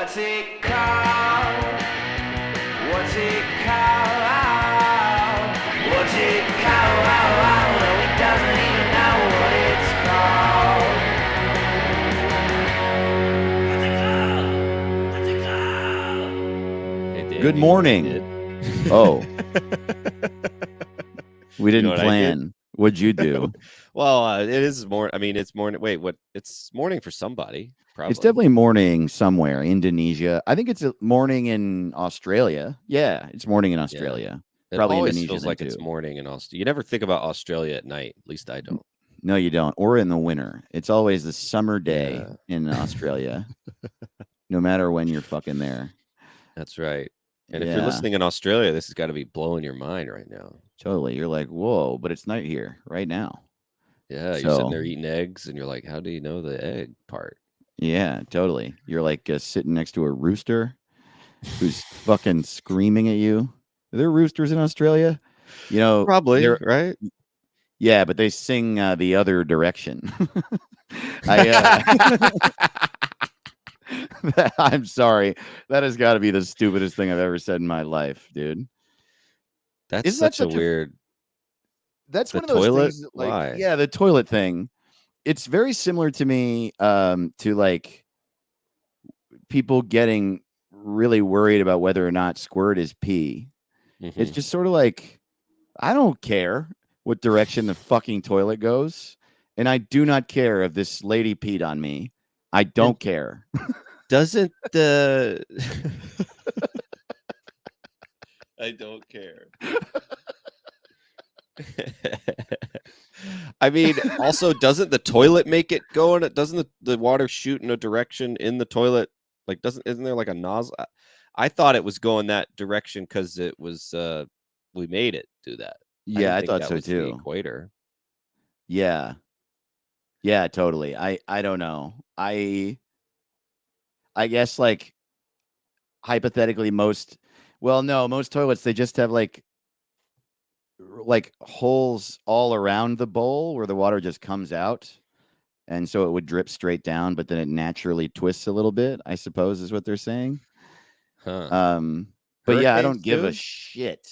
What's it called? What's it called? What's it called? No, he doesn't even know what it's called. What's it called? Hey, Dave, Good you know what I morning. did? Oh, we You didn't know what I did? plan. What'd you do? Well, it is morning. I mean, it's morning. Wait, what? It's morning for somebody. Probably. It's definitely morning somewhere. Indonesia. I think it's a morning in Australia. Yeah, it's morning in Australia. It Probably always Indonesia feels then like it's too. morning in Australia. You never think about Australia at night. At least I don't. No, you don't. Or in the winter. It's always the summer day Yeah. in Australia. No matter when you're fucking there. That's right. And if Yeah, you're listening in Australia, this has got to be blowing your mind right now. totally. You're like, whoa, but it's night here right now. Yeah, you're sitting So there eating eggs, and you're like, "How do you know the egg part?" yeah, totally. You're like sitting next to a rooster who's fucking screaming at you. Are there roosters in Australia? You know, Probably, they're right? yeah, but they sing the other direction. I I'm sorry. That has got to be the stupidest thing I've ever said in my life, dude. That's Isn't that such a such a weird. that's The one of those toilet? things that, like, Why? yeah, the toilet thing. It's very similar to me to like people getting really worried about whether or not squirt is pee. It's Mhm. just sort of like I don't care what direction the fucking toilet goes, and I do not care if this lady peed on me. I don't care. Doesn't the I don't care. I mean, also, doesn't the toilet make it go in it? Doesn't the water shoot in a direction in the toilet? Like, isn't there like a nozzle? I thought it was going that direction because it was we made it do that. I Yeah, didn't I think thought that so was the too. equator. Yeah. Yeah, totally. I don't know. I guess like hypothetically most toilets they just have like holes all around the bowl where the water just comes out. And so it would drip straight down, but then it naturally twists a little bit, I suppose is what they're saying. Huh. But yeah, I Hurricanes don't give a too? shit.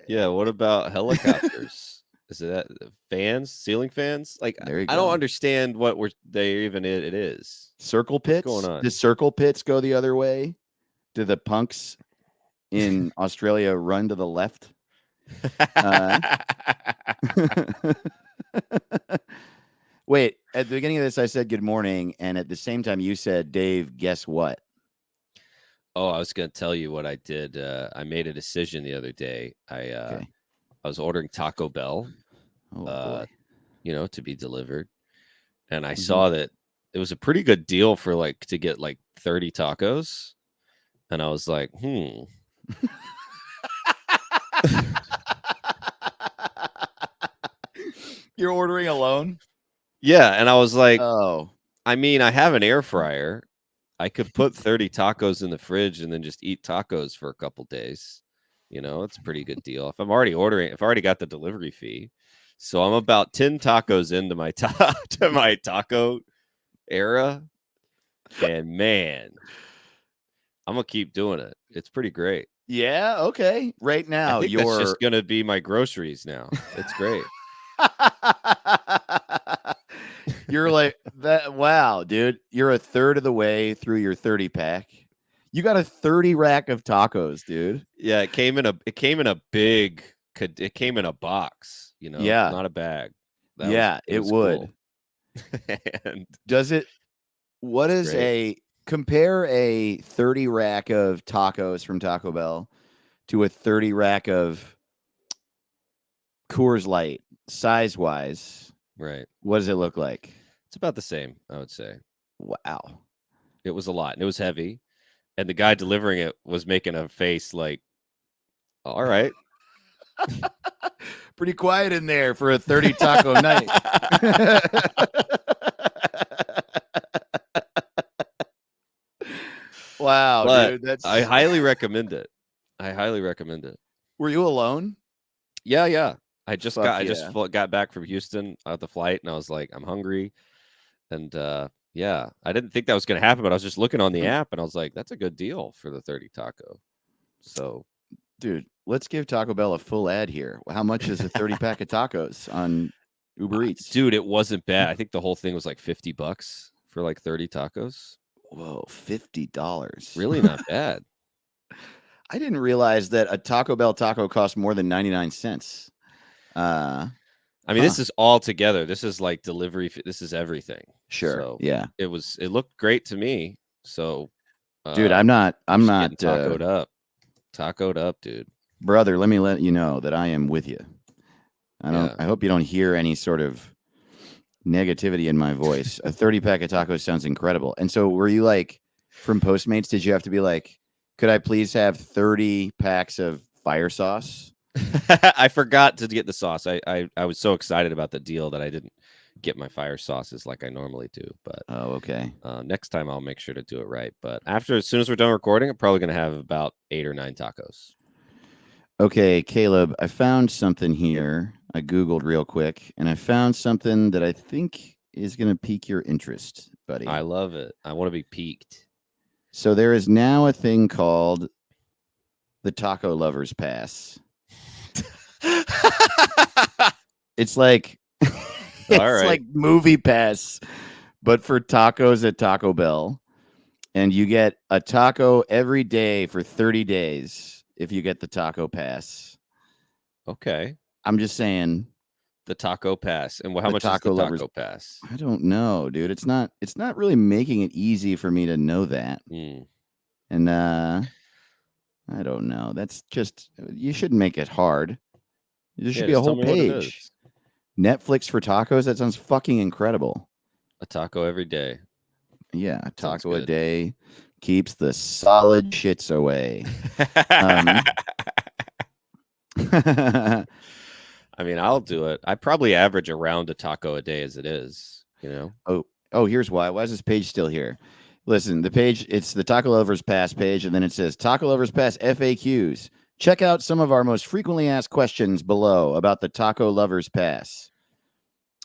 Yeah, what about helicopters? Is it fans, ceiling fans? Like, There you I don't go. understand what it is. Circle What's going pits? on? Do circle pits go the other way? Do the punks in Australia run to the left? Wait, at the beginning of this, I said good morning, and at the same time, you said, Dave, guess what? Oh, I was going to tell you what I did. I made a decision the other day. Okay. I was ordering Taco Bell, Oh, boy. to be delivered, and I Mhm. saw that it was a pretty good deal for to get 30 tacos, and I was like, You're ordering alone? yeah, and I was like, Oh. I mean, I have an air fryer. I could put 30 tacos in the fridge and then just eat tacos for a couple days. It's a pretty good deal. If I already got the delivery fee. So I'm about 10 tacos into my to my taco era. And man, I'm gonna keep doing it. It's pretty great. Yeah, okay. Right I now, think that's you're just gonna be my groceries now. It's great. you're like that. Wow, dude. You're a third of the way through your 30 pack. You got a 30 rack of tacos, dude. Yeah, it came in a big it came in a box, Yeah. not a bag. Yeah, It it was would. cool. And Does it what it's is great. compare a 30 rack of tacos from Taco Bell to a 30 rack of Coors Light size wise? Right. What does it look like? It's about the same, I would say. Wow. It was a lot, and it was heavy, and the guy delivering it was making a face like, "All right." Pretty quiet in there for a 30 taco night. Wow, But dude. I highly recommend it. I highly recommend it. Were you alone? Yeah, yeah. I just Fuck got I yeah. just got back from Houston at the flight, and I was like, I'm hungry, and yeah, I didn't think that was going to happen, but I was just looking on the app, and I was like, that's a good deal for the 30 taco. So, Dude, let's give Taco Bell a full ad here. How much is a 30 pack of tacos on Uber Eats? dude, it wasn't bad. I think the whole thing was like $50 for like 30 tacos. Whoa, $50. Really not bad. I didn't realize that a Taco Bell taco costs more than 99 cents. I mean, this is all together. This is like delivery. This is everything. Sure. So Yeah. it looked great to me. So, dude, I'm not getting tacoed up, dude. Brother, let me let you know that I am with you. I hope you don't hear any sort of negativity in my voice. A 30 pack of tacos sounds incredible. And so were you like from Postmates, did you have to be like, could I please have 30 packs of fire sauce? I forgot to get the sauce. I was so excited about the deal that I didn't get my fire sauces like I normally do. But okay. Next time I'll make sure to do it right. But as soon as we're done recording, I'm probably going to have about 8 or 9 tacos. Okay, Caleb, I found something here. I Googled real quick, and I found something that I think is going to pique your interest, buddy. I love it. I want to be piqued. So there is now a thing called the Taco Lovers Pass. It's like like Movie Pass, but for tacos at Taco Bell. And you get a taco every day for 30 days if you get the Taco Pass. Okay. I'm just saying. The Taco Pass. And how much is the Taco Pass? I don't know, dude. It's not really making it easy for me to know that. And I don't know. That's just, you shouldn't make it hard. There should be a whole page. Netflix for tacos. That sounds fucking incredible. A taco every day. Yeah, a taco a day keeps the solid shits away. I mean, I'll do it. I probably average around a taco a day as it is, you know? Oh, here's why. Why is this page still here? Listen, the page, it's the Taco Lovers Pass page, and then it says Taco Lovers Pass FAQs. Check out some of our most frequently asked questions below about the Taco Lovers Pass.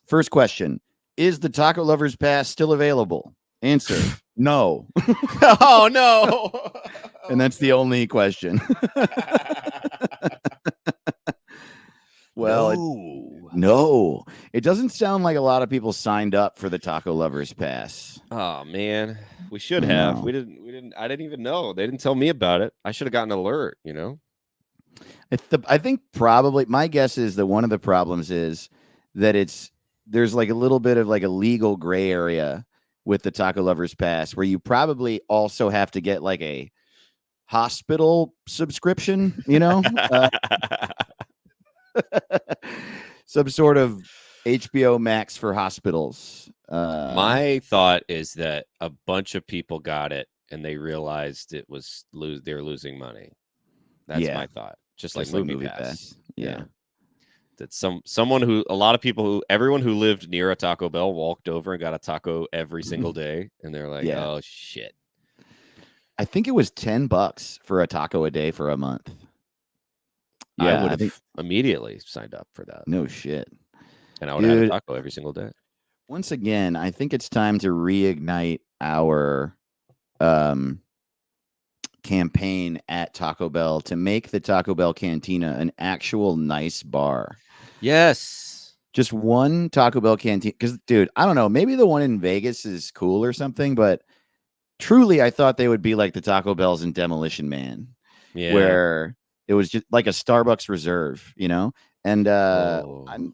First question, is the Taco Lovers Pass still available? Answer, no. Oh, no. And that's the only question. Well, no. It doesn't sound like a lot of people signed up for the Taco Lovers Pass. Oh man, we should have. No. We didn't. I didn't even know. They didn't tell me about it. I should have gotten an alert. You know. I think probably my guess is that one of the problems is that there's like a little bit of like a legal gray area with the Taco Lovers Pass where you probably also have to get like a hospital subscription, you know. Some sort of HBO Max for hospitals. My thought is that a bunch of people got it and they realized they were losing money. That's my thought. Just like Movie Pass. Yeah. That everyone who lived near a Taco Bell walked over and got a taco every single day, and they're like, oh shit. I think it was $10 for a taco a day for a month. Yeah, I would have immediately signed up for that. No shit. And I would have a taco every single day. Once again, I think it's time to reignite our campaign at Taco Bell to make the Taco Bell Cantina an actual nice bar. Yes. Just one Taco Bell Cantina. Because, dude, I don't know. Maybe the one in Vegas is cool or something, but truly, I thought they would be like the Taco Bells in Demolition Man. Yeah. Where it was just like a Starbucks reserve, you know? And I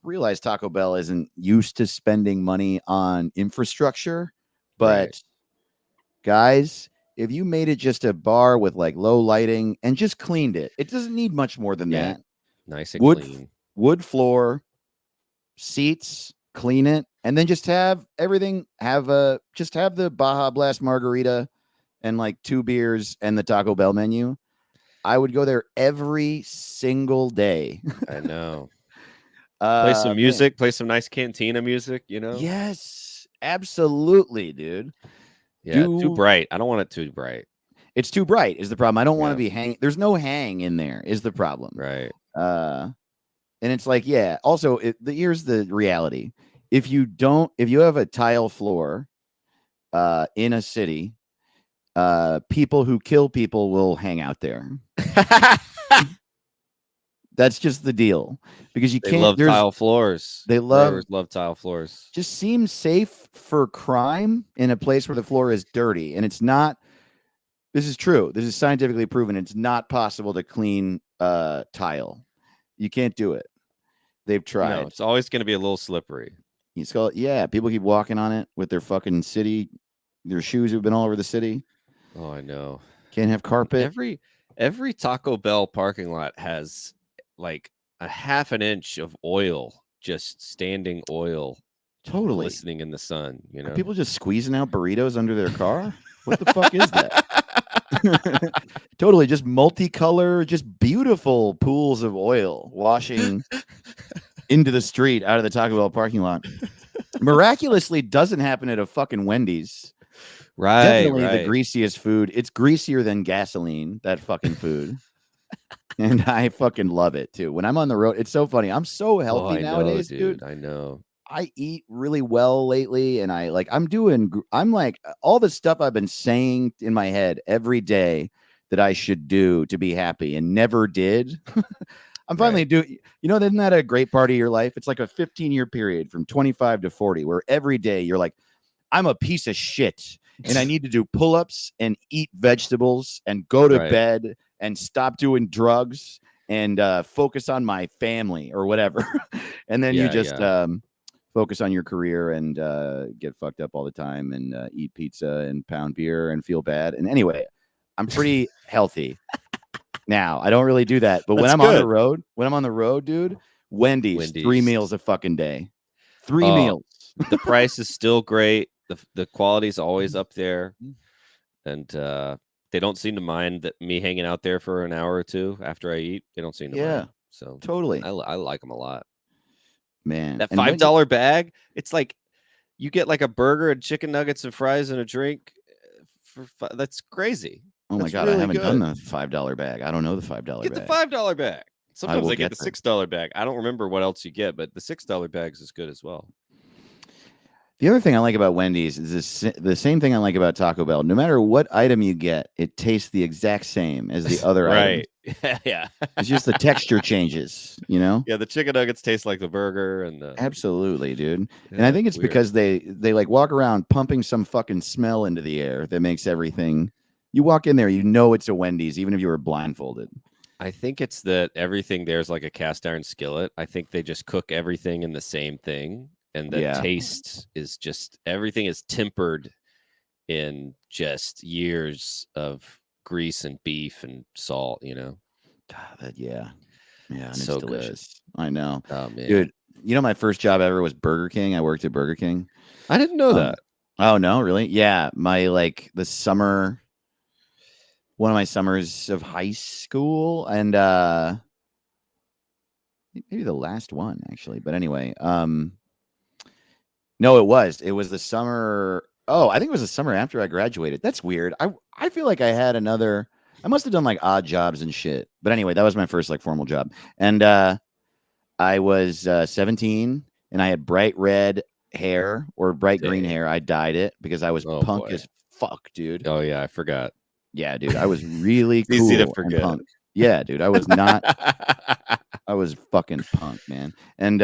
realized Taco Bell isn't used to spending money on infrastructure. But, guys, if you made it just a bar with like low lighting and just cleaned it, it doesn't need much more than that. Nice and clean. Wood floor, seats, clean it, and then just have everything. Just have the Baja Blast margarita and like 2 beers and the Taco Bell menu. I would go there every single day. I know. Play some music, play some nice cantina music, you know? Yes, absolutely, dude. Yeah, too bright. I don't want it too bright. It's too bright is the problem. I don't want to be hang. There's no hang in there is the problem. Right. And it's like, yeah. Also, here's the reality: if you have a tile floor, in a city, people who kill people will hang out there. That's just the deal, because you They can't. love tile floors. They love Foreigners love tile floors. just seems safe for crime in a place where the floor is dirty, and it's not. This is true. This is scientifically proven. It's not possible to clean tile. You can't do it. They've No, tried. it's always going to be a little slippery. Yeah, people keep walking on it with their fucking their shoes have been all over the city. Oh, I know. Can't have carpet. Every Taco Bell parking lot has like a half an inch of oil, just standing oil, Totally. glistening in the sun. You know, Are people just squeezing out burritos under their car? What the fuck is that? Totally, just multicolor, just beautiful pools of oil washing into the street out of the Taco Bell parking lot. Miraculously doesn't happen at a fucking Wendy's. Right, Definitely the right. greasiest food. It's greasier than gasoline, that fucking food. And I fucking love it too. When I'm on the road, it's so funny. I'm so Oh, healthy I nowadays, know, dude. I know. I eat really well lately, and I'm like all the stuff I've been saying in my head every day that I should do to be happy and never did. I'm finally Right. doing, isn't that a great part of your life? It's like a 15-year period from 25 to 40 where every day you're like, I'm a piece of shit and I need to do pull-ups and eat vegetables and go to Right. bed and stop doing drugs and focus on my family or whatever. And then you Yeah, just yeah. focus on your career and get fucked up all the time and eat pizza and pound beer and feel bad. And anyway, I'm pretty healthy now. I don't really do that, but when That's I'm on the good. road, dude, Wendy's 3 Wendy's. meals a fucking day. 3 Oh, meals. The price is still great. The quality's always up there, and they don't seem to mind that me hanging out there for an hour or two after I eat. They don't seem to Yeah, mind. So totally, I like them a lot. man. That And $5 bag, it's like you get like a burger and chicken nuggets and fries and a drink. That's crazy. Oh my That's god, I really haven't done good. the $5 bag. I don't know the $5 Get the bag. $5 bag. I Sometimes will I get get the them. $6 bag. I don't remember what else you get, but the $6 bags is good as well. The other thing I like about Wendy's is the same thing I like about Taco Bell. No matter what item you get, it tastes the exact same as the other items. Right. Yeah. It's just the texture changes, Yeah, the chicken nuggets taste like the burger and the Absolutely, dude. And yeah, I think it's weird. because they like walk around pumping some fucking smell into the air that makes everything. You walk in there, it's a Wendy's, even if you were blindfolded. I think it's that everything there's like a cast iron skillet. I think they just cook everything in the same thing, and the Yeah. taste is just everything is tempered in just years of grease and beef and salt. God, yeah, and it's So good. delicious. I know, Oh man, dude. My first job ever was Burger King. I worked at Burger King. I didn't know that. Oh no, really? Yeah, the summer, one of my summers of high school, and maybe the last one actually. But anyway, no, it was the summer. Oh, I think it was the summer after I graduated. That's weird. I feel like I had another. I must have done like odd jobs and shit. But anyway, that was my first like formal job, and I was 17, and I had bright red hair or bright green Dang. hair. I dyed it because I was Oh, punk boy. as fuck, dude. Oh yeah, I forgot. Yeah, dude, I was really It's easy to cool and forget. punk. Yeah, dude, I was not. I was fucking punk, man. And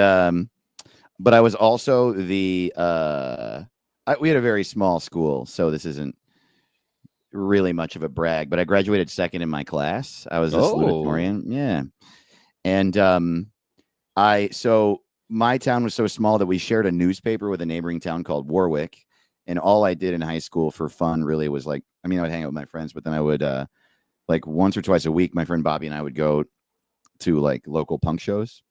but I was also we had a very small school, so this isn't really much of a brag, but I graduated second in my class. I was a salutatorian. Yeah. And so my town was so small that we shared a newspaper with a neighboring town called Warwick. And all I did in high school for fun really was I would hang out with my friends, but then I would like once or twice a week, my friend Bobby and I would go to like local punk shows.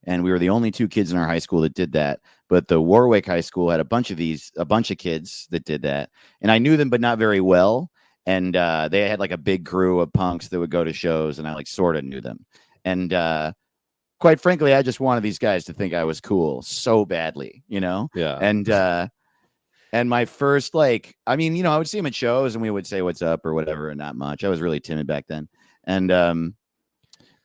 And we were the only two kids in our high school that did that. But the Warwick High School had a bunch of kids that did that. And I knew them, but not very well. And they had like a big crew of punks that would go to shows, and I like sort of knew them. And quite frankly, I just wanted these guys to think I was cool so badly, Yeah. And my first I would see them at shows and we would say what's up or whatever, and not much. I was really timid back then. And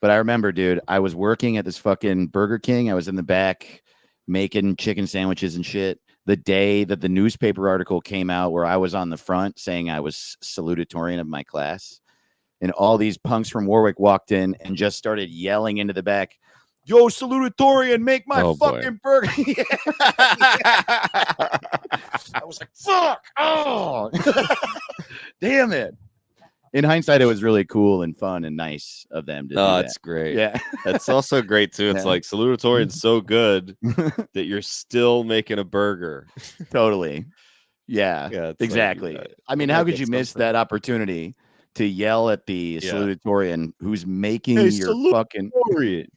But I remember, dude, I was working at this fucking Burger King. I was in the back making chicken sandwiches and shit. The day that the newspaper article came out where I was on the front saying I was salutatorian of my class. And all these punks from Warwick walked in and just started yelling into the back, "Yo, salutatorian, make my Oh, boy. fucking burger." I was like, fuck. Oh, damn it. In hindsight, it was really cool and fun and nice of them to do that. It's great. Yeah. That's also great too. It's Yeah. like salutatorian's so good that you're still making a burger. Totally. Yeah, Yeah, it's like, exactly. I mean, might how could get you miss something. that opportunity to yell at the Yeah. salutatorian who's making Hey, your fucking salutatorian.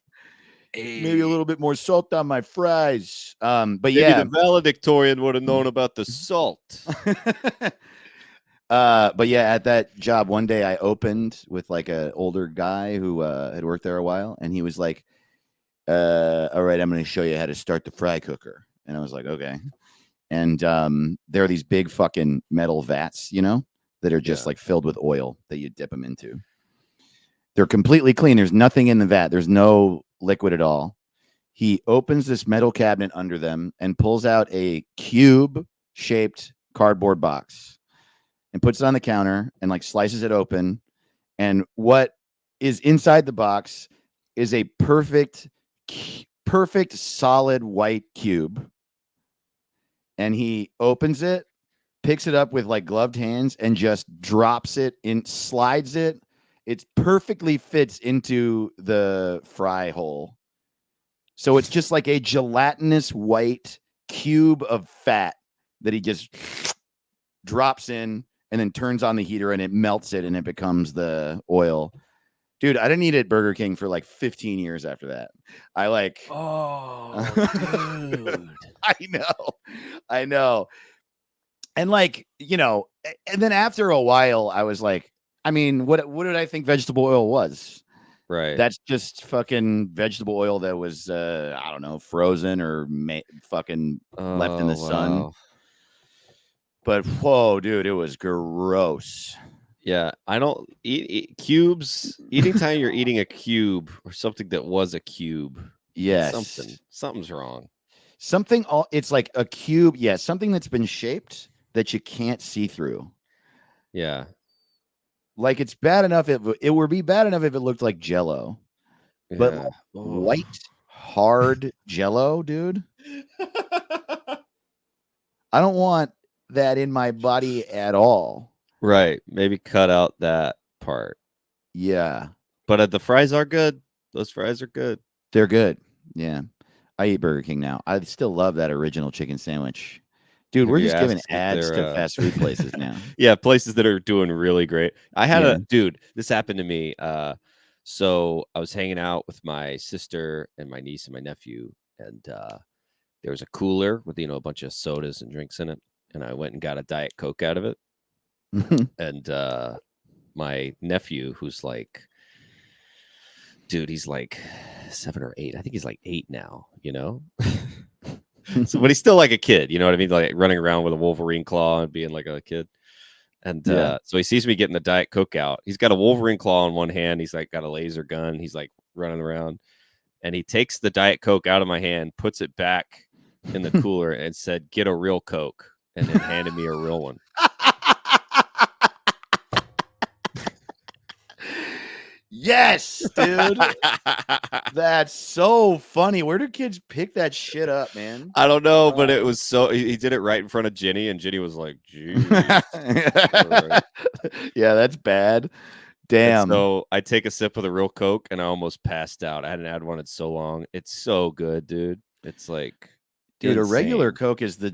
maybe a little bit more salt on my fries? But Maybe yeah, the valedictorian would have known about the salt. but yeah, at that job one day I opened with like an older guy who had worked there a while, and he was like, all right, I'm going to show you how to start the fry cooker. And I was like, okay. And there are these big fucking metal vats, you know, that are just Yeah. like filled with oil that you dip them into. They're completely clean. There's nothing in the vat. There's no liquid at all. He opens this metal cabinet under them and pulls out a cube shaped cardboard box and puts it on the counter and like slices it open. And what is inside the box is a perfect solid white cube. And he opens it, picks it up with like gloved hands and just drops it in, slides it. It perfectly fits into the fry hole. So it's just like a gelatinous white cube of fat that he just drops in and then turns on the heater and it melts it and it becomes the oil. Dude, I didn't eat at Burger King for like 15 years after that. I like, Oh, dude. I know. And like, you know, and then after a while, I was like, I mean, what did I think vegetable oil was? Right. That's just fucking vegetable oil that was, I don't know, frozen or fucking left in the sun. Wow. But whoa, dude, it was gross. Yeah, I don't eat cubes. Anytime you're eating a cube or something that was a cube, Yes. something's wrong. It's like a cube. Yeah, something that's been shaped that you can't see through. Yeah. Like it's bad enough. It would be bad enough if it looked like Jello, but Yeah. white, hard Jello, dude. I don't want that in my body at all. Right. Maybe cut out that part. Yeah. But the fries are good. Those fries are good. They're good. Yeah. I eat Burger King now. I still love that original chicken sandwich. Dude, Have we're you just giving asked if ads to they're, fast food places now. Yeah, places that are doing really great. I had Yeah. dude, this happened to me. So I was hanging out with my sister and my niece and my nephew, and there was a cooler with a bunch of sodas and drinks in it, and I went and got a Diet Coke out of it. And my nephew, who's like, dude, he's like 7 or 8. I think he's like 8 now, So, but he's still like a kid, you know what I mean? Like running around with a Wolverine claw and being like a kid. And so he sees me getting the Diet Coke out. He's got a Wolverine claw in one hand. He's like got a laser gun. He's like running around, and he takes the Diet Coke out of my hand, puts it back in the cooler, and said, "Get a real Coke," and then handed me a real one. Yes, dude. That's so funny. Where do kids pick that shit up, man? I don't know, but it was so he did it right in front of Ginny, and Ginny was like, "Geez." Yeah, that's bad. Damn. And so I take a sip of the real Coke, and I almost passed out. I hadn't had one in so long. It's so good, dude. It's like, dude, a regular insane. Coke is the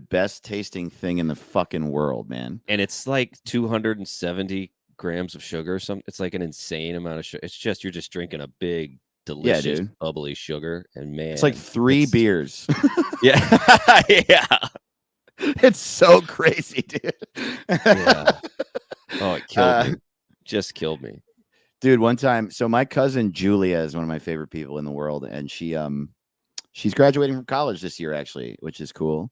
best tasting thing in the fucking world, man. And it's like 270 grams of sugar or something. It's like an insane amount of sugar. It's just you're just drinking a big, delicious, dude. bubbly sugar, and man, It's like 3 beers. Yeah, yeah. It's so crazy, dude. Yeah. Oh, it killed me. Just killed me. Dude, one time, so my cousin Julia is one of my favorite people in the world, and she's graduating from college this year, actually, which is cool.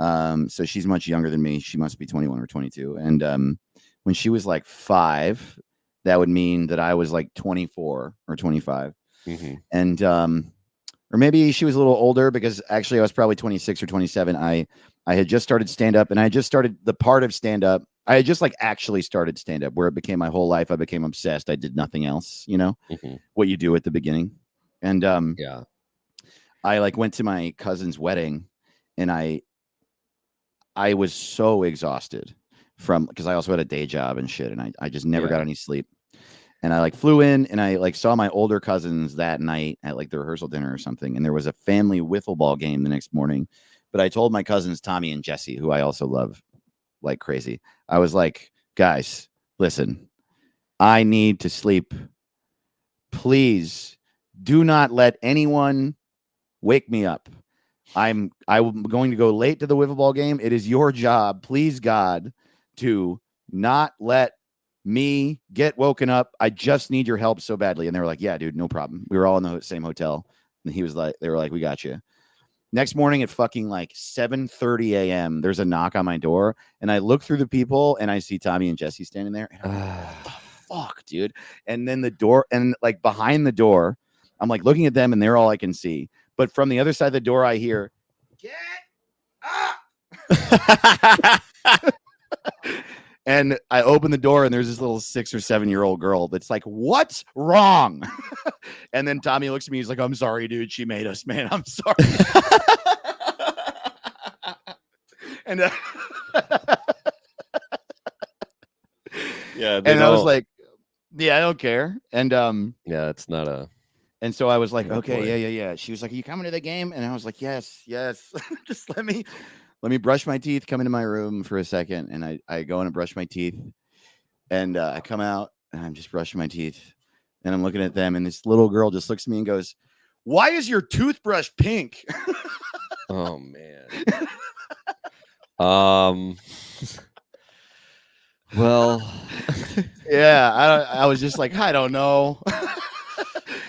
So she's much younger than me. She must be 21 or 22. And when she was like 5, that would mean that I was like 24 or 25. Mhm. And or maybe she was a little older, because actually I was probably 26 or 27. I had just started stand up, and I had just started the part of stand up. I had just like actually started stand up, where it became my whole life. I became obsessed. I did nothing else, Mhm. what you do at the beginning. And Yeah. I like went to my cousin's wedding, and I was so exhausted from, because I also had a day job and shit, and I just never got Yeah. any sleep. And I like flew in, and I like saw my older cousins that night at like the rehearsal dinner or something. And there was a family wiffle ball game the next morning. But I told my cousins Tommy and Jesse, who I also love like crazy. I was like, guys, listen, I need to sleep. Please do not let anyone wake me up. I'm going to go late to the wiffle ball game. It is your job, please God, to not let me get woken up. I just need your help so badly. And they were like, yeah, dude, no problem. We were all in the same hotel. And they were like, we got you. Next morning at fucking like 7:30 a.m., there's a knock on my door. And I look through the people, and I see Tommy and Jesse standing there. And I'm like, what the fuck, dude? And then the door, and like behind the door, I'm like looking at them, and they're all I can see. But from the other side of the door, I hear, get up. And I open the door, and there's this little 6 or 7-year-old girl that's like, what's wrong? And then Tommy looks at me. He's like, I'm sorry, dude. She made us, man. I'm sorry. And Yeah. and I was like, yeah, I don't care. And yeah, it's not a. and so I was like, Oh, okay, boy. yeah. She was like, are you coming to the game? And I was like, yes. Just let me brush my teeth, come into my room for a second. And I go in and brush my teeth. And I come out, and I'm just brushing my teeth, and I'm looking at them, and this little girl just looks at me and goes, why is your toothbrush pink? Oh man. Um. Well, Yeah, I was just like, I don't know.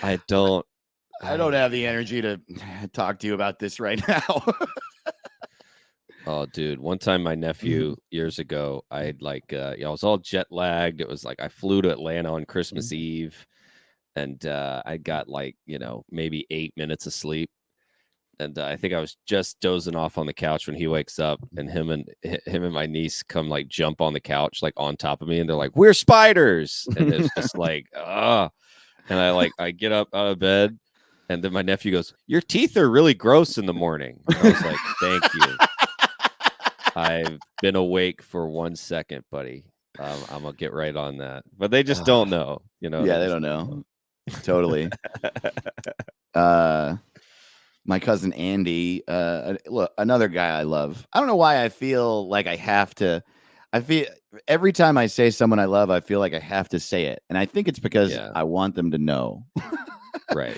I don't. I don't have the energy to talk to you about this right now. Oh, dude! One time, my nephew years ago, I'd like, I was all jet lagged. It was like I flew to Atlanta on Christmas Eve, and I got like maybe 8 minutes of sleep, and I think I was just dozing off on the couch when he wakes up, and him and my niece come like jump on the couch like on top of me, and they're like, "We're spiders," and it's just like, and I get up out of bed, and then my nephew goes, "Your teeth are really gross in the morning." And I was like, "Thank you." I've been awake for 1 second, buddy. I'm gonna get right on that. But they just don't know, Yeah, they don't know. Totally. My cousin Andy, look, another guy I love. I don't know why I feel like I have to. I feel every time I say someone I love, I feel like I have to say it, and I think it's because Yeah. I want them to know. Right.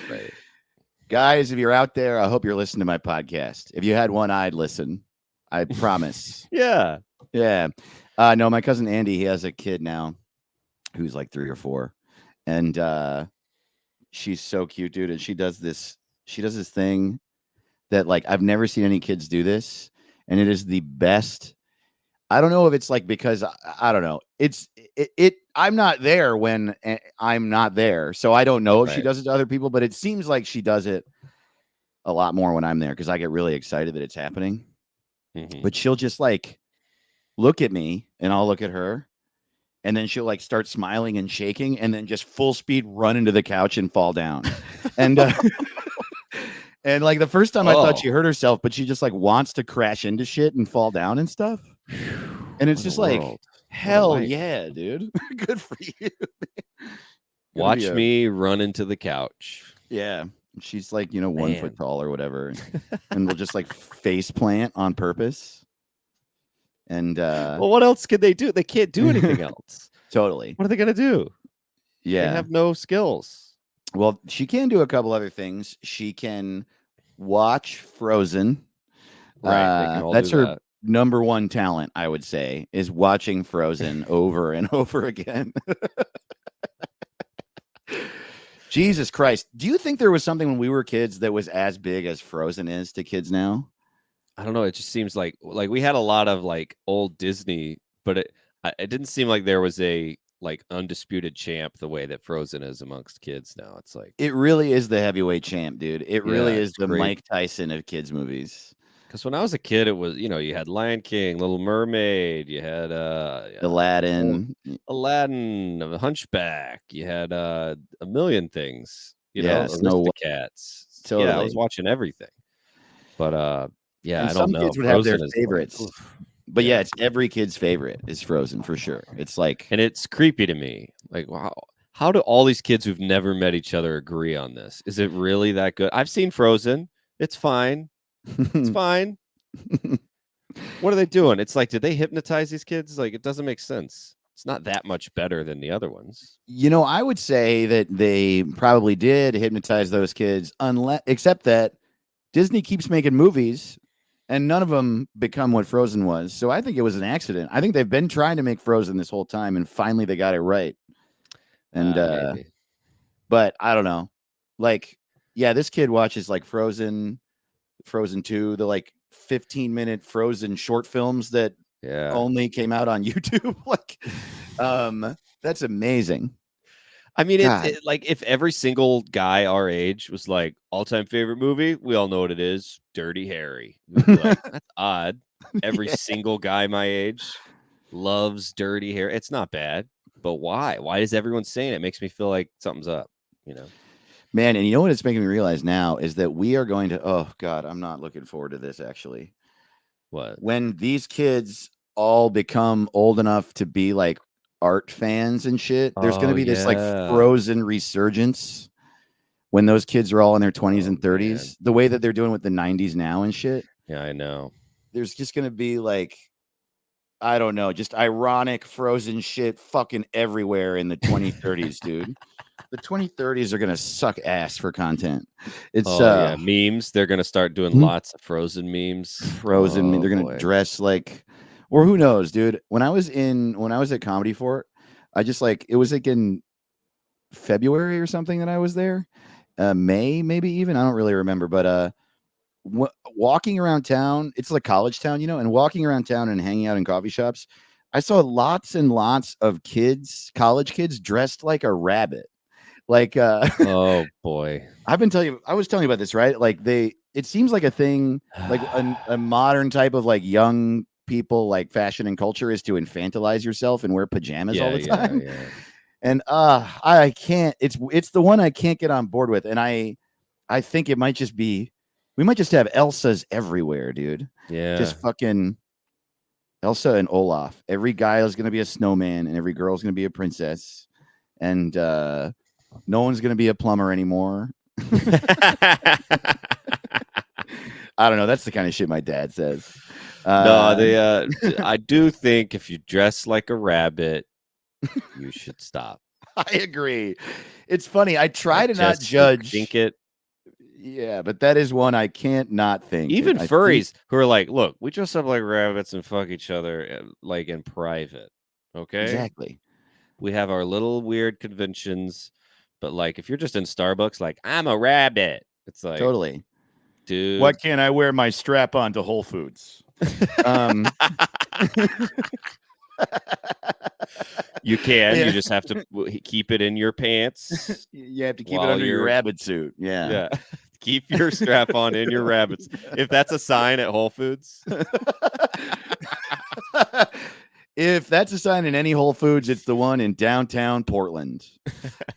Guys, if you're out there, I hope you're listening to my podcast. If you had one, I'd listen. I promise. Yeah. Yeah. No, my cousin Andy, he has a kid now who's like 3 or 4. And she's so cute, dude. And she does this thing that like I've never seen any kids do this. And it is the best. I don't know if it's like because I don't know. I'm not there when I'm not there. So I don't know if she Right. does it to other people, but it seems like she does it a lot more when I'm there, because I get really excited that it's happening. Mhm. But she'll just like look at me, and I'll look at her, and then she'll like start smiling and shaking, and then just full speed run into the couch and fall down. And and like the first time I thought she Oh. hurt herself, but she just like wants to crash into shit and fall down and stuff. And it's What a just like, world. What a hell life. yeah, dude. Good for you. Watch me run into the couch. Yeah. She's like, 1 Man. foot tall or whatever. And we'll just like face plant on purpose. And Well, what else can they do? They can't do anything else. totally. What are they gonna do? Yeah. They have no skills. Well, she can do a couple other things. She can watch Frozen. Right. They can all That's do her that. number one talent, I would say, is watching Frozen over and over again. Jesus Christ. Do you think there was something when we were kids that was as big as Frozen is to kids now? I don't know. It just seems like we had a lot of like old Disney, but it didn't seem like there was a like undisputed champ the way that Frozen is amongst kids now. It's like, It really is the heavyweight champ, dude. It really yeah, is it's the great. Mike Tyson of kids movies. Because when I was a kid, it was, you had Lion King, Little Mermaid, you had oh, Aladdin. Aladdin, The Hunchback, you had a million things, Yeah, Snow White. Aristocats. Yeah, I was Totally. watching everything. But yeah, And I don't some know. kids would have their Frozen is like, favorites. oof. But yeah, Yeah. it's every kid's favorite is Frozen for sure. It's like And it's creepy to me. Like, wow, how do all these kids who've never met each other agree on this? Is it really that good? I've seen Frozen. It's fine. It's fine. What are they doing? It's like, did they hypnotize these kids? Like, it doesn't make sense. It's not that much better than the other ones. I would say that they probably did hypnotize those kids, except that Disney keeps making movies and none of them become what Frozen was. So I think it was an accident. I think they've been trying to make Frozen this whole time and finally they got it right. And Maybe. but I don't know. Like, yeah, this kid watches like Frozen 2, the like 15-minute Frozen short films that Yeah. only came out on YouTube. Like, that's amazing. I mean, God. it's like if every single guy our age was like all-time favorite movie, we all know what it is, Dirty Harry. We'd be like, that's odd. Every Yeah. single guy my age loves Dirty Harry. It's not bad, but why? Why is everyone saying it? It makes me feel like something's up, Man, and you know what it's making me realize now is that we are going to, oh God, I'm not looking forward to this actually. What? When these kids all become old enough to be like art fans and shit, there's going to Oh, be this like yeah. Frozen resurgence when those kids are all in their 20s and 30s, man. the way that they're doing with the 90s now and shit. Yeah, I know. There's just going to be like, I don't know, just ironic Frozen shit fucking everywhere in the 2030s, dude. The 2030s are going to suck ass for content. It's yeah, memes. They're gonna start doing lots of Frozen memes. Frozen. Oh, They're going to boy. dress like, or who knows, dude. When I was at Comedy Fort, I just like, it was like in February or something that I was there. May, maybe even. I don't really remember, but walking around town, it's like college town, and walking around town and hanging out in coffee shops, I saw lots and lots of kids, college kids dressed like a rabbit. Like, Oh boy. I was telling you about this, right? Like it seems like a thing, like a modern type of like young people, like fashion and culture is to infantilize yourself and wear pajamas all the time. Yeah. And I can't, it's the one I can't get on board with. And I think it might just be, we might just have Elsas everywhere, dude. Yeah. Just fucking Elsa and Olaf. Every guy is going to be a snowman and every girl's going to be a princess. And no one's going to be a plumber anymore. I don't know. That's the kind of shit my dad says. No, I do think if you dress like a rabbit, you should stop. I agree. It's funny. I try to not judge. Think it. Yeah, but that is one I can't not think. Even furries who are like, look, we dress up like rabbits and fuck each other like in private. Okay. Exactly. We have our little weird conventions, but like if you're just in Starbucks, like I'm a rabbit. It's like Totally. Dude. Why can't I wear my strap on to Whole Foods? You can. Yeah. You just have to keep it in your pants. You have to keep it under your rabbit suit. Yeah. Yeah. Keep your strap on in your rabbits. If that's a sign at Whole Foods. If that's a sign in any Whole Foods, it's the one in downtown Portland.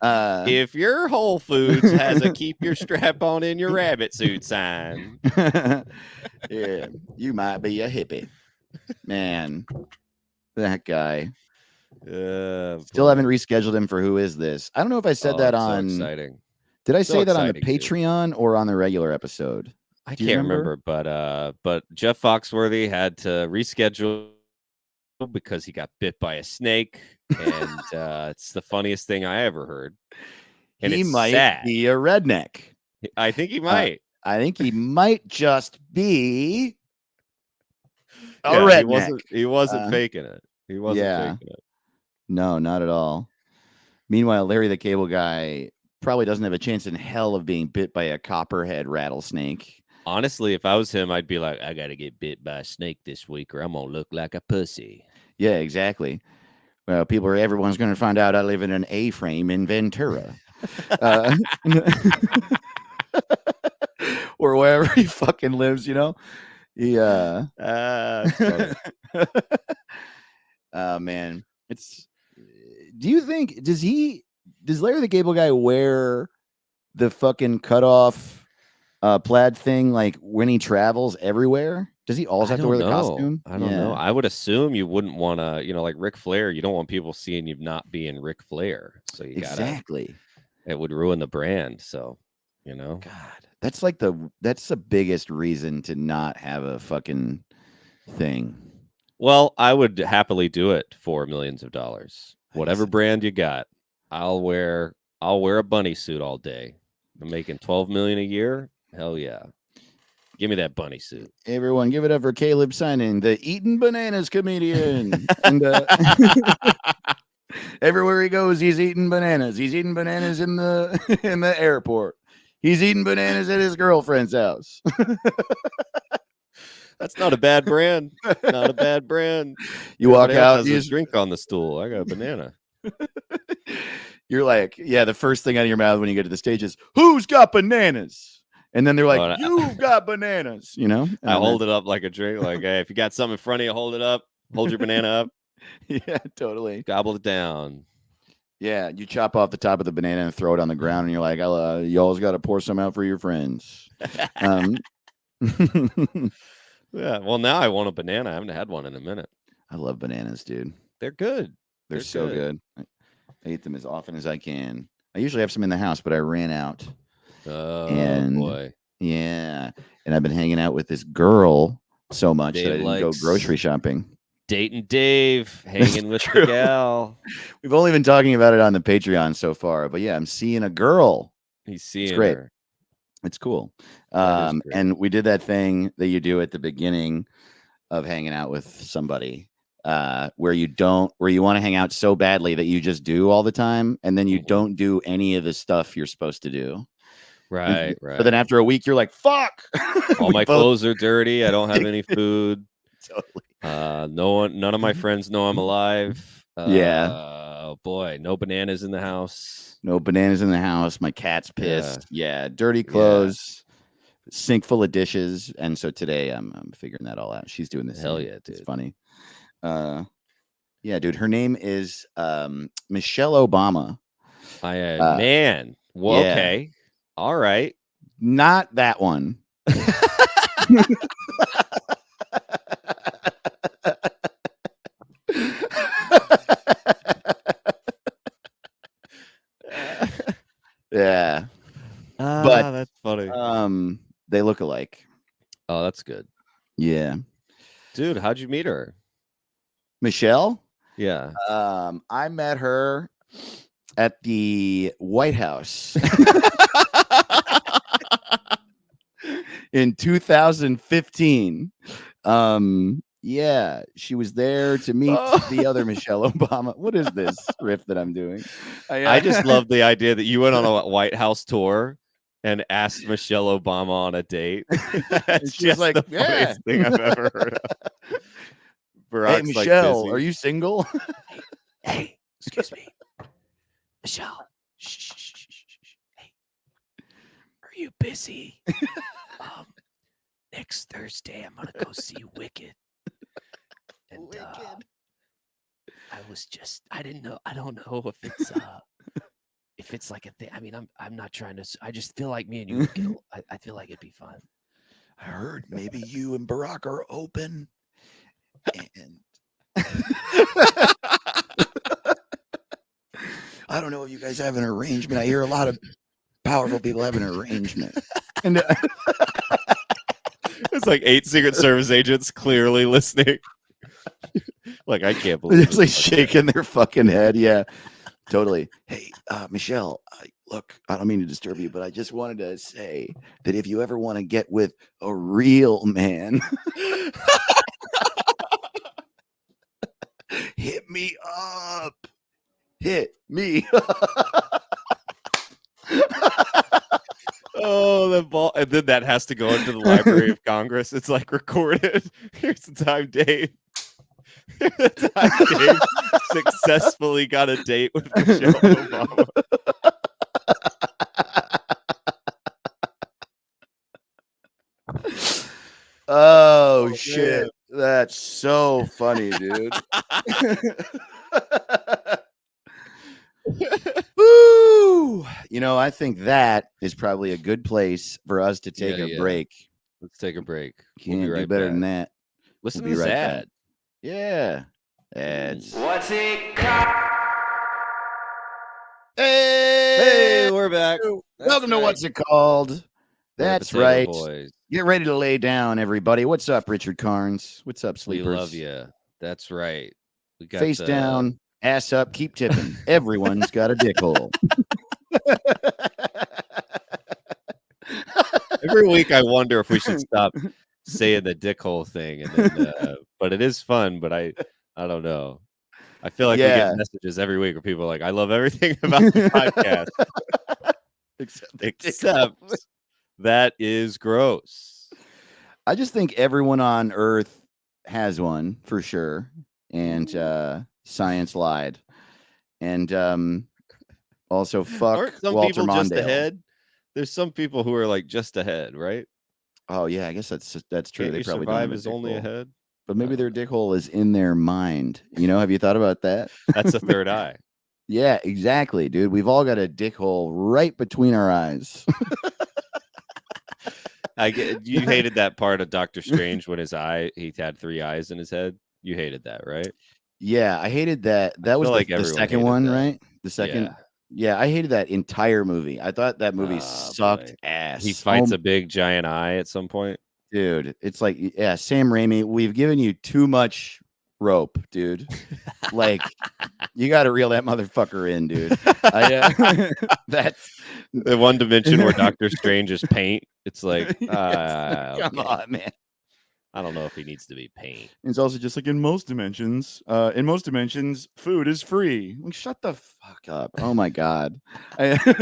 If your Whole Foods has a keep your strap on in your rabbit suit sign. Yeah, you might be a hippie. Man, that guy. Still haven't rescheduled him for Who Is This? I don't know if I said that on. So exciting. Did I say that on the Patreon or on the regular episode? I can't remember, but Jeff Foxworthy had to reschedule because he got bit by a snake, and it's the funniest thing I ever heard. And he it's might sad. be a redneck. I think he might. I think he might just be a redneck. He wasn't faking it. He wasn't faking it. No, not at all. Meanwhile, Larry the Cable Guy probably doesn't have a chance in hell of being bit by a copperhead rattlesnake. Honestly, if I was him, I'd be like, I got to get bit by a snake this week or I'm going to look like a pussy. Yeah, exactly. Well, everyone's going to find out I live in an A-frame in Ventura. Or wherever he fucking lives, you know? He That's funny. man. Do you think does Larry the Cable Guy wear the fucking cutoff plaid thing like when he travels everywhere? Does he always I have to wear the don't know. costume? I don't know. I would assume you wouldn't want to, like Ric Flair. You don't want people seeing you not being Ric Flair. So you gotta. Exactly. It would ruin the brand. So, God, that's like that's the biggest reason to not have a fucking thing. Well, I would happily do it for millions of dollars. Whatever brand you got, I'll wear a bunny suit all day. I'm making $12 million a year. Hell yeah. Give me that bunny suit. Everyone, give it up for Caleb Simon, the Eating Bananas comedian. And everywhere he goes, he's eating bananas. He's eating bananas in the in the airport. He's eating bananas at his girlfriend's house. That's not a bad brand. Not a bad brand. You walk out, has a drink on the stool. I got a banana. You're like, yeah, the first thing out of your mouth when you get to the stage is, "Who's got bananas?" And then they're like, "You've got bananas," you know? I hold it up like a drink. Like, hey, if you got something in front of you, hold it up. Hold your banana up. Yeah, totally. Gobble it down. Yeah, you chop off the top of the banana and throw it on the ground, and you're like, you always got to pour some out for your friends. Yeah, well, now I want a banana. I haven't had one in a minute. I love bananas, dude. They're good. They're so good. I eat them as often as I can. I usually have some in the house, but I ran out. Oh, boy. Yeah. And I've been hanging out with this girl so much that I didn't go grocery shopping. Dating Dave, hanging with the gal. We've only been talking about it on the Patreon so far, but yeah, I'm seeing a girl. He's seeing it's great. her. It's cool. And we did that thing that you do at the beginning of hanging out with somebody, where you want to hang out so badly that you just do all the time, and then you don't do any of the stuff you're supposed to do. Right. But then after a week, you're like, "Fuck! All my clothes are dirty. I don't have any food. Totally. None of my friends know I'm alive. Oh boy, no bananas in the house. No bananas in the house. My cat's pissed. Yeah, dirty clothes, sink full of dishes. And so today I'm figuring that all out. She's doing this. Hell yeah, dude. It's funny. Yeah, dude. Her name is Michelle Obama. Man. Well, okay. All right. Not that one. Yeah. But that's funny. They look alike. Oh, that's good. Yeah. Dude, how'd you meet her? Michelle? Yeah. I met her at the White House in 2015. Yeah, she was there to meet the other Michelle Obama. What is this riff that I'm doing? I just love the idea that you went on a White House tour and asked Michelle Obama on a date. That's she's like, the funniest thing I've ever heard of. Hey, Michelle, are you single? Hey, excuse me. Michelle. Shh. Hey, are you busy? Next Thursday, I'm gonna go see Wicked. And I don't know if it's like a thing. I mean, I'm not trying to. I just feel like me and you. I feel like it'd be fun. I heard maybe you and Barack are open. And I don't know if you guys have an arrangement. I hear a lot of powerful people have an arrangement. And it's like 8 Secret Service agents clearly listening. Like, I can't believe it's like shaking their fucking head. Yeah, totally. Hey, Michelle, look, I don't mean to disturb you, but I just wanted to say that if you ever want to get with a real man, hit me up. Hit me up. Oh, the ball. And then that has to go into the Library of Congress. It's like recorded. Here's the time, Dave. Dave successfully got a date with Michelle Obama. Oh shit. That's so funny, dude. Woo! You know, I think that is probably a good place for us to take a break. Let's take a break. Can't do better than that. Listen We'll to be this right back. ad. Yeah. Ads. What's it called? Hey, we're back. welcome to What's It Called? That's right. Boys. Get ready to lay down, everybody. What's up, Richard Carnes? What's up, sleepers? We love you. That's right. We got face down, ass up, keep tipping. Everyone's got a dick hole. Every week I wonder if we should stop saying the dick hole thing, and then, but it is fun. But I don't know. I feel like we get messages every week where people are like, "I love everything about the podcast, except that is gross." I just think everyone on Earth has one for sure, and science lied, and also fuck Aren't some Walter people Mondale. Just ahead? There's some people who are like just ahead, right? Oh yeah, I guess that's true. Can't they you probably survive don't is only ahead, but maybe their dick hole is in their mind. You know, have you thought about that? That's a third eye. Yeah, exactly, dude. We've all got a dick hole right between our eyes. You hated that part of Doctor Strange when he had 3 eyes in his head. You hated that, right? Yeah, I hated that. That was the second one, right? The second. Yeah, I hated that entire movie. I thought that movie sucked ass. He fights a big giant eye at some point. Dude, it's like, yeah, Sam Raimi, we've given you too much rope, dude. Like, you got to reel that motherfucker in, dude. That's the one dimension where Doctor Strange is paint. It's like, come on, man. I don't know if he needs to be paint. It's also just like in most dimensions, food is free. Like, shut the fuck up. Oh my God. It's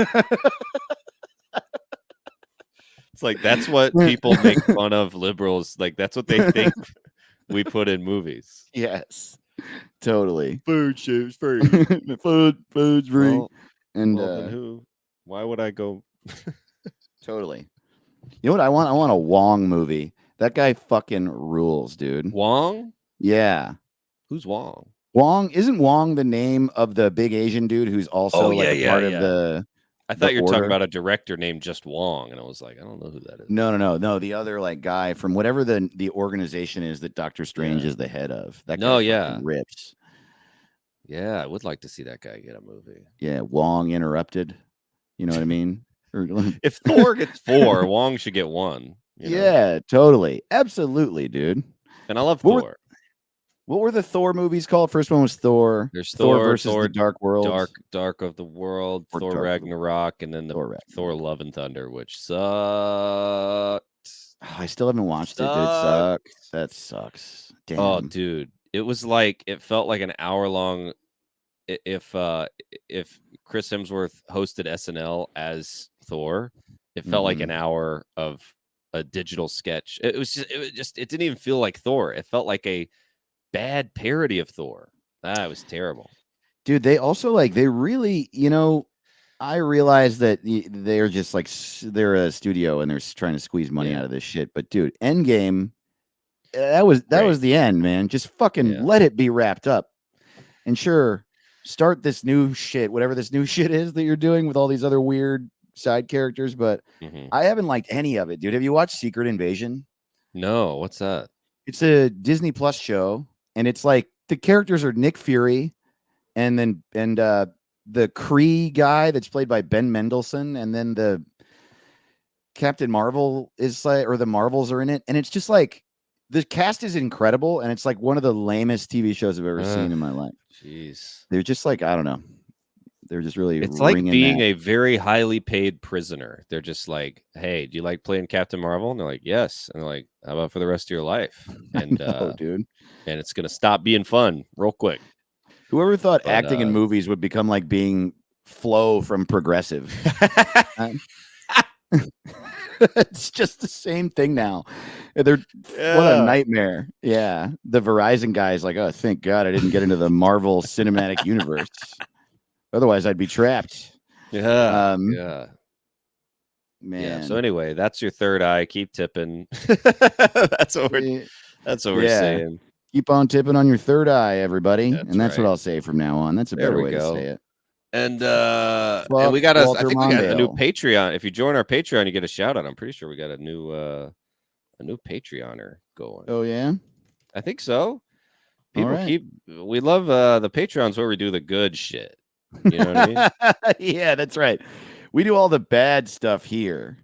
like, that's what people make fun of liberals. Like, that's what they think we put in movies. Yes, totally. Food is free. Food's free. Well, and then who? Why would I go? Totally. You know what I want? I want a Wong movie. That guy fucking rules, dude. Wong? Yeah. Who's Wong? Wong, isn't Wong the name of the big Asian dude who's also part of the I thought you were talking about a director named just Wong, and I was like, I don't know who that is. No. The other like guy from whatever the organization is that Doctor Strange is the head of. That guy rips. Yeah, I would like to see that guy get a movie. Yeah, Wong interrupted. You know what I mean? If Thor gets 4, Wong should get 1. Yeah, totally. Absolutely, dude. And I love Thor. What were the Thor movies called? First one was Thor. There's Thor versus the Dark World. Dark of the World, Thor Ragnarok, and then the Thor Love and Thunder, which sucked. Oh, I still haven't watched it. Did it suck? That sucks. Damn. Oh, dude. It was like, it felt like an hour long. If Chris Hemsworth hosted SNL as Thor, it felt like an hour of a digital sketch. It didn't even feel like Thor. It felt like a bad parody of Thor. It was terrible. Dude, they also they really, I realize that they're just like, they're a studio and they're trying to squeeze money out of this shit. But dude, Endgame, that was the end, man. Just fucking let it be wrapped up. And sure, start this new shit, whatever this new shit is that you're doing with all these other weird side characters. But I haven't liked any of it, dude. Have you watched Secret Invasion? No, what's that? It's a Disney Plus show, and it's like the characters are Nick Fury, and the Kree guy that's played by Ben Mendelsohn, and then the Captain Marvel is or the Marvels are in it, and it's just like the cast is incredible, and it's like one of the lamest TV shows I've ever seen in my life. Jeez, they're just like, I don't know, they're just really. It's like being a very highly paid prisoner. They're just like, hey, do you like playing Captain Marvel? And they're like, yes. And they're like, how about for the rest of your life? And dude, and it's gonna stop being fun real quick. Whoever thought acting in movies would become like being Flo from Progressive? It's just the same thing now. They're what a nightmare. Yeah. The Verizon guy is like, oh, thank God I didn't get into the Marvel Cinematic Universe. Otherwise, I'd be trapped. Yeah. Man. So anyway, that's your third eye. Keep tipping. That's what we're saying. Keep on tipping on your third eye, everybody. That's and that's right. what I'll say from now on. That's a better way to say it. And Fuck we got I Walter think we got a new Mondale. Patreon. If you join our Patreon, you get a shout out. I'm pretty sure we got a new Patreoner going. Oh yeah? I think so. People we love the Patreons where we do the good shit. You know what I mean? Yeah, that's right. We do all the bad stuff here.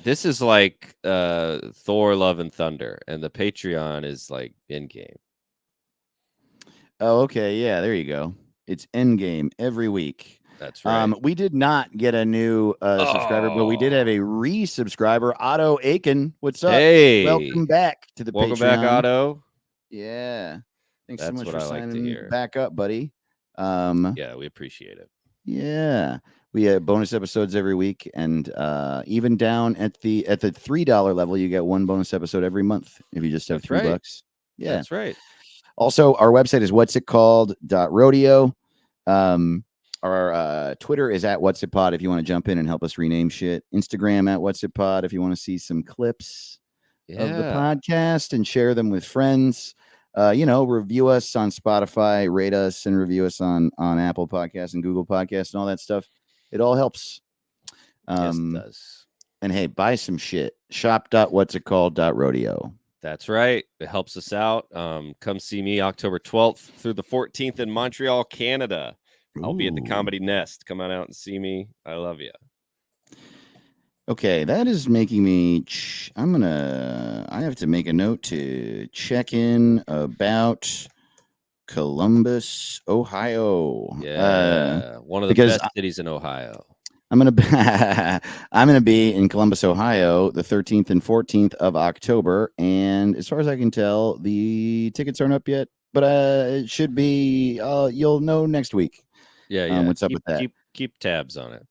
This is like Thor Love and Thunder, and the Patreon is like in-game. Oh, okay. Yeah, there you go. It's Endgame every week. That's right. We did not get a new subscriber, but we did have a resubscriber, Otto Aiken. What's up? Hey, welcome back to the welcome Patreon. back, Otto. Yeah, thanks so much what for I like to signing hear. back up, buddy. Yeah, we appreciate it. Yeah, we have bonus episodes every week, and even down at the $3 level, you get one bonus episode every month if you just have $3. Yeah, that's right. Also, our website is whatsitcalled.rodeo. Our Twitter is at whatsitpod if you want to jump in and help us rename shit. Instagram at whatsitpod if you want to see some clips of the podcast and share them with friends. Review us on Spotify, rate us, and review us on Apple Podcasts and Google Podcasts and all that stuff. It all helps. Yes, it does. And hey, buy some shit. Shop.whatsitcalled.rodeo. That's right. It helps us out. Come see me October 12th through the 14th in Montreal, Canada. I'll be at the Comedy Nest. Come on out and see me. I love you. Okay, that is making me. I have to make a note to check in about Columbus, Ohio. Yeah, one of the best cities in Ohio. I'm gonna be in Columbus, Ohio, the 13th and 14th of October, and as far as I can tell, the tickets aren't up yet, but it should be. You'll know next week. Yeah. What's up with that? Keep tabs on it.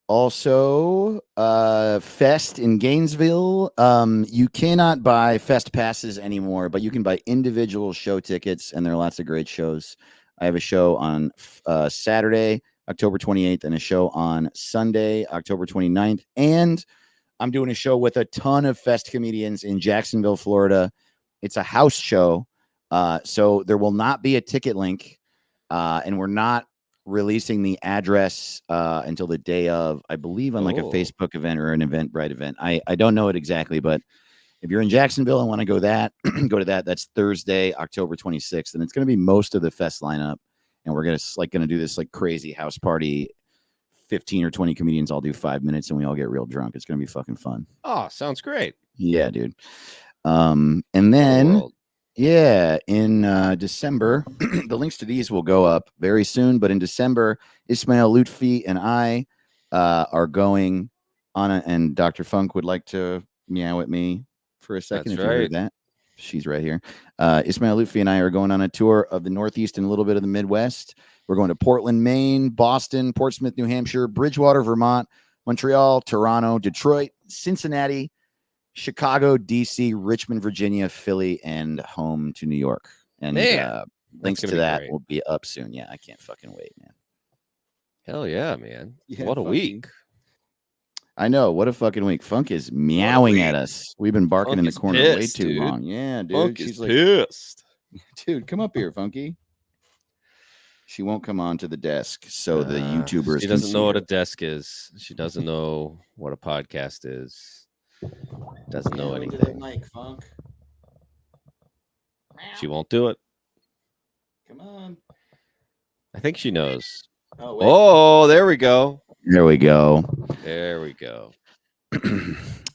Also, Fest in Gainesville. You cannot buy Fest passes anymore, but you can buy individual show tickets, and there are lots of great shows. I have a show on Saturday, October 28th, and a show on Sunday, October 29th. And I'm doing a show with a ton of Fest comedians in Jacksonville, Florida. It's a house show. So there will not be a ticket link, and we're not releasing the address until the day of, I believe, on like a Facebook event or an Eventbrite event. I don't know it exactly, but if you're in Jacksonville and want to go go to that. That's Thursday, October 26th, and it's going to be most of the Fest lineup. And we're gonna do this like crazy house party. 15 or 20 comedians all do 5 minutes, and we all get real drunk. It's gonna be fucking fun. Oh, sounds great. Yeah, dude. And then in December, the links to these will go up very soon. But in December, Ismail Lutfi and I are going on and Dr. Funk would like to meow at me for a second. That's if you heard that. She's right here. Ismail Lutfi and I are going on a tour of the Northeast and a little bit of the Midwest. We're going to Portland, Maine, Boston, Portsmouth, New Hampshire, Bridgewater, Vermont, Montreal, Toronto, Detroit, Cincinnati, Chicago, DC, Richmond, Virginia, Philly, and home to New York. And links to that will be up soon. Yeah, I can't fucking wait, man. Hell yeah, man. Yeah, what a week. I know. What a fucking week. Funk is meowing at us. We've been barking in the corner way too long. Yeah, dude. Funk is pissed. Dude, come up here, Funky. She won't come on to the desk, so the YouTubers. She doesn't know what a desk is. She doesn't know what a podcast is. Doesn't know anything. Mic, Funk. She won't do it. Come on. I think she knows. Oh, there we go. There we go. There we go.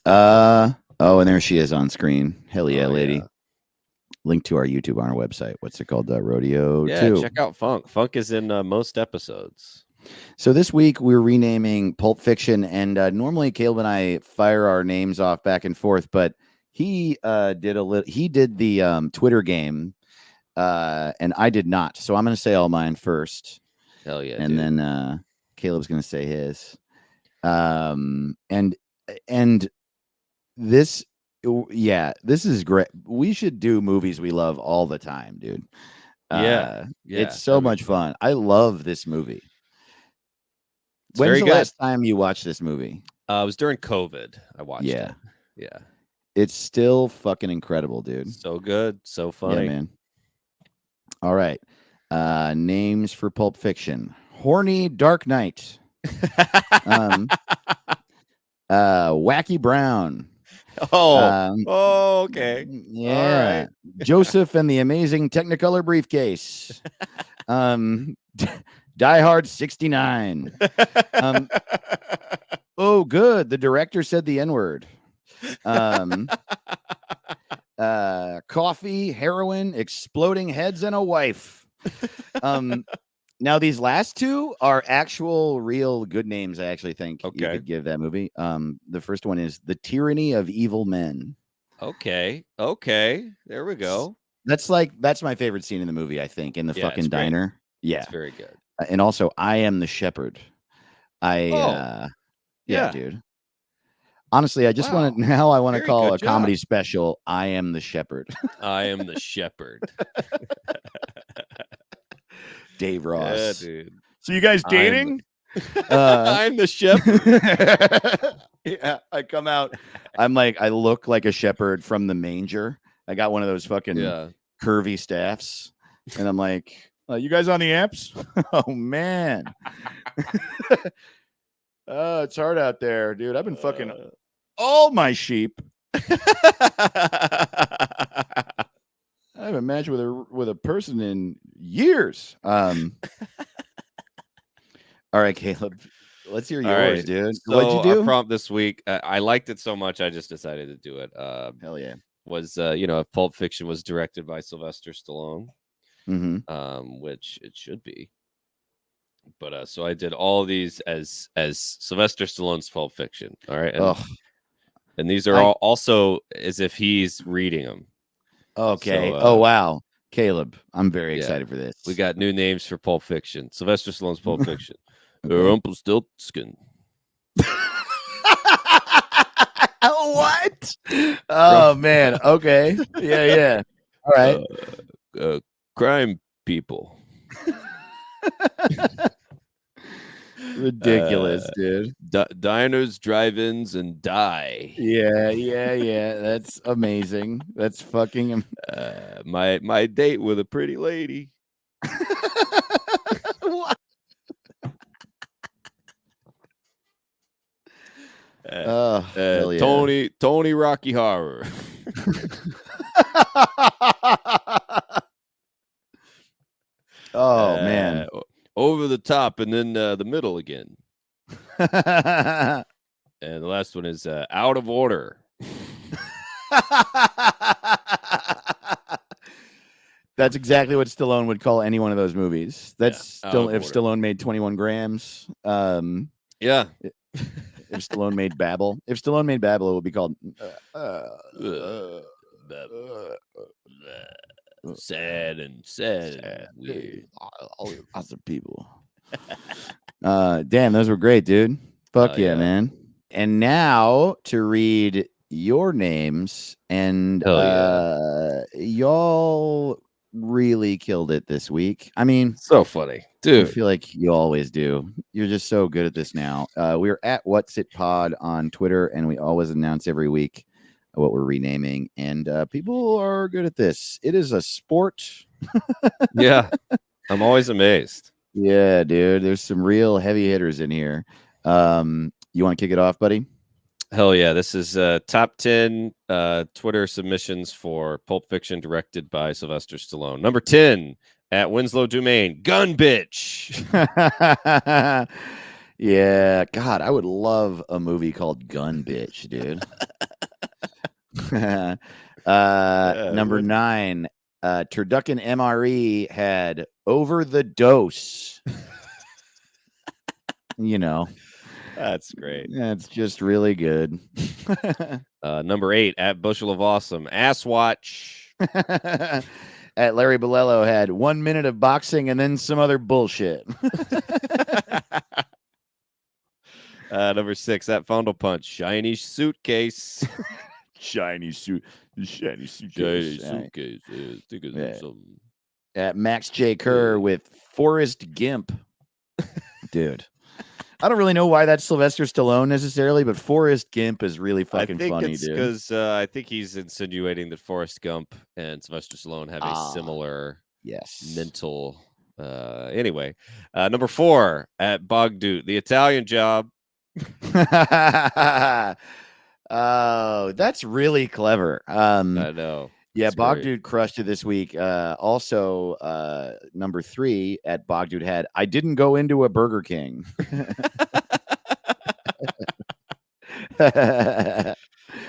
And there she is on screen. Hell yeah, lady. Yeah. Link to our YouTube on our website. What's it called? Rodeo. Yeah, check out Funk. Funk is in most episodes. So this week we're renaming Pulp Fiction, and normally Caleb and I fire our names off back and forth, but he did the Twitter game, and I did not. So I'm going to say all mine first. Hell yeah, and then Caleb's going to say his. And this, yeah, this is great. We should do movies we love all the time, dude. Yeah. It's so much fun. I love this movie. It's When's very the good. last time you watched this movie? It was during COVID. I watched Yeah. it. Yeah. It's still fucking incredible, dude. So good. So funny. Yeah, man. All right. Names for Pulp Fiction. Horny Dark Knight. Wacky Brown. Okay. Yeah. All right. Joseph and the Amazing Technicolor Briefcase. Die Hard 69. Oh, good. The director said the N-word. Coffee, heroin, exploding heads, and a wife. Now these last two are actual real good names. I actually think you could give that movie. The first one is The Tyranny of Evil Men. Okay. There we go. That's my favorite scene in the movie, I think, in the fucking diner. Yeah. It's very good. And also I Am the Shepherd. Yeah, dude. Honestly, I just want to call a comedy special I Am the Shepherd. I Am the Shepherd. Dave Ross. Yeah, dude. So you guys dating? I'm the shepherd. Yeah, I come out. I look like a shepherd from the manger. I got one of those fucking curvy staffs. And I'm like, you guys on the amps? Oh, man. It's hard out there, dude. I've been fucking all my sheep. I haven't matched with a person in years. All right, Caleb. Let's hear yours, dude. So what'd you do? Our prompt this week, I liked it so much, I just decided to do it. Hell yeah. Was Pulp Fiction was directed by Sylvester Stallone, which it should be. But so I did all these as Sylvester Stallone's Pulp Fiction. All right, and these are all also as if he's reading them. Okay. So, wow, Caleb, I'm very excited for this. We got new names for Pulp Fiction. Sylvester Stallone's Pulp Fiction. Rumpelstiltskin. What? Oh man. Okay. Yeah. All right. Crime people. Ridiculous, dude. Diners, drive-ins, and die. Yeah. That's amazing. That's fucking. My date with a pretty lady. What? Tony Rocky Horror. Oh man. Over the top and then the middle again. And the last one is Out of Order. That's exactly what Stallone would call any one of those movies. That's still if Stallone made 21 grams. Yeah. If Stallone made Babel. If Stallone made Babel, it would be called sad and weird. Lots of people. Damn, those were great, dude. Fuck yeah, man. And now to read your names, and y'all really killed it this week. I mean, so funny, dude. I feel like you always do. You're just so good at this now. We're at What's It Pod on Twitter, and we always announce every week what we're renaming, and people are good at this. It is a sport. Yeah, I'm always amazed. Yeah, dude. There's some real heavy hitters in here. You want to kick it off, buddy? Hell yeah. This is top 10 Twitter submissions for Pulp Fiction directed by Sylvester Stallone. Number 10 at Winslow Dumaine, Gun Bitch. Yeah, God, I would love a movie called Gun Bitch, dude. Number 9, Turducken MRE had Over the Dose. That's great. That's just really good. Number 8 at Bushel of Awesome, Ass Watch. At Larry Bolello had 1 minute of boxing and then some other bullshit. Number 6, that Fondle Punch, shiny suitcase. Shiny suitcase. Shiny suitcase. Think of Yeah. something. At Max J. Kerr with Forrest Gimp. Dude. I don't really know why that's Sylvester Stallone necessarily, but Forrest Gimp is really fucking I think funny, it's dude. because I think he's insinuating that Forrest Gump and Sylvester Stallone have a similar mental. Anyway, number 4 at Bogdoot, the Italian Job. Oh, that's really clever. I know. Yeah, It's great. Bogdude crushed it this week. Also, number 3 at Bogdude had I didn't go into a Burger King.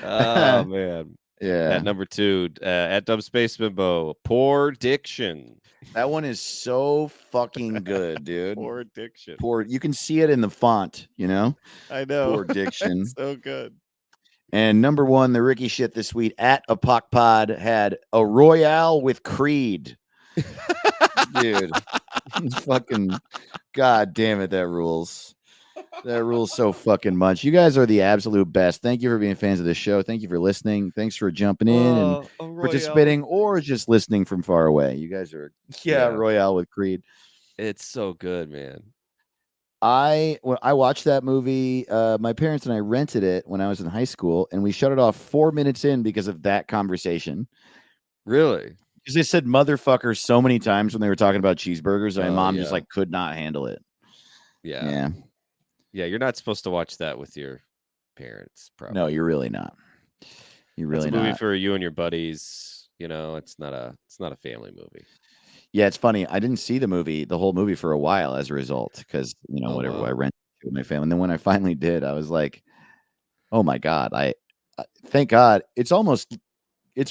Oh man. Yeah. At number 2, at Dumb Space Bimbo, poor diction. That one is so fucking good, dude. Poor diction. Poor, you can see it in the font, you know? I know. Poor diction. So good. And number 1, the Ricky shit this week at Apoc Pod had a Royale with Creed. Dude. Fucking god damn it, that rules. That rules so fucking much. You guys are the absolute best. Thank you for being fans of the show. Thank you for listening. Thanks for jumping in and participating or just listening from far away. You guys are Royale with Creed. It's so good, man. When I watched that movie, my parents and I rented it when I was in high school, and we shut it off 4 minutes in because of that conversation. Really? Because they said motherfucker so many times when they were talking about cheeseburgers, and my mom just like could not handle it. Yeah. Yeah, you're not supposed to watch that with your parents, probably. No, you're really not. You're really it's a movie not. for you and your buddies. You know, it's not a family movie. Yeah, it's funny. I didn't see the whole movie for a while as a result, because whatever I rented with my family. And then when I finally did, I was like, oh my god! I thank God. It's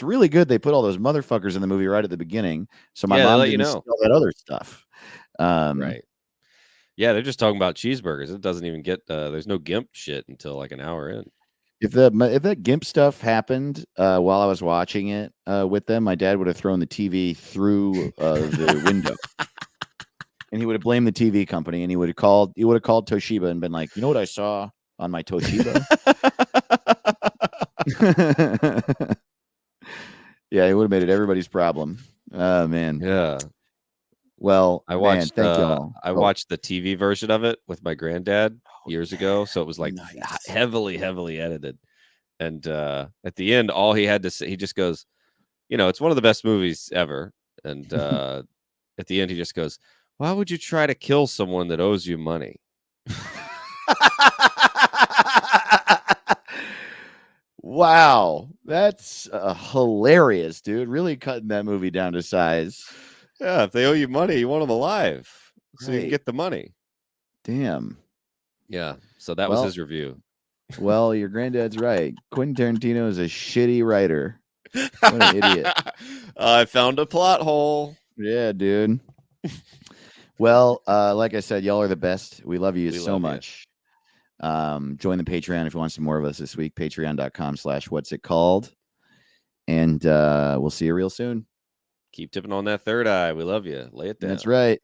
really good. They put all those motherfuckers in the movie right at the beginning, so my mom didn't see all that other stuff. Right. Yeah, they're just talking about cheeseburgers. It doesn't even get there's no GIMP shit until like an hour in. If that GIMP stuff happened while I was watching it with them, my dad would have thrown the TV through the window, and he would have blamed the TV company, and he would have called Toshiba and been like, you know what I saw on my Toshiba? Yeah, it would have made it everybody's problem. Oh man. Yeah. Well, I watched. Thank y'all. I watched the TV version of it with my granddad years ago, so it was like heavily edited. And at the end, all he had to say, he just goes, it's one of the best movies ever. And at the end, he just goes, "Why would you try to kill someone that owes you money?" Wow, that's hilarious, dude. Really cutting that movie down to size. Yeah, if they owe you money, you want them alive so you can get the money. Damn. Yeah, so that was his review. Well, your granddad's right. Quentin Tarantino is a shitty writer. What an idiot. I found a plot hole. Yeah, dude. Well, like I said, y'all are the best. We love you so much. Join the Patreon if you want some more of us this week. Patreon.com/whatsitcalled. And we'll see you real soon. Keep tipping on that third eye. We love you. Lay it down. That's right.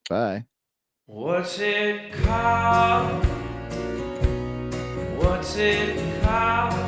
Bye. What's it called? What's it called?